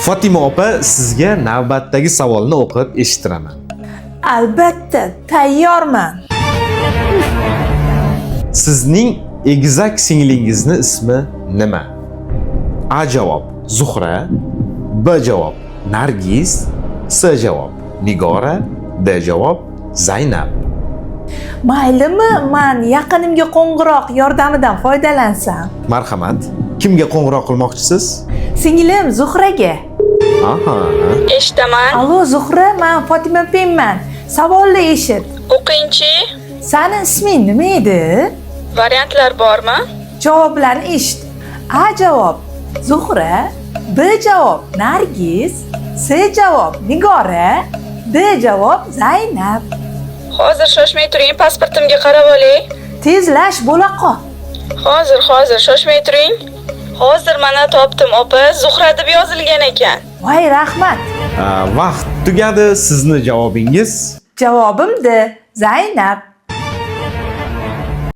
Fatima opa, sizga navbatdagi savolni o'qib eshittiraman. Albatta, tayyorman. Sizning egizak singlingizni ismi nima? A javob Zuhra, B javob Nargiz, C javob Nigora, D javob Zaynab. Maylimi, men yaqinimga qo'ng'iroq yordamidan foydalansam? Marhamat. Kimga qo'ng'iroq qilmoqchisiz? Singlim Zuhraga. Aha. Eshitaman. Allo Zuhra, men Fatima Pemman. Savolni eshit. O'qingchi. Sani isming nima edi? Variantlar bormi? Javoblarni eshit. A javob Zuhra, B javob Nargiz, C javob Nigora, D javob Zaynab. Hozir shoshmay turing, pasportimga qarab olay. Tezlash bo'la qol. Hozir shoshmay turing. Hozir mana topdim, opa. Zuhra deb yozilgan ekan. Voy, rahmat. Vaqt tugadi. Sizni javobingiz? Javobim D, Zaynab.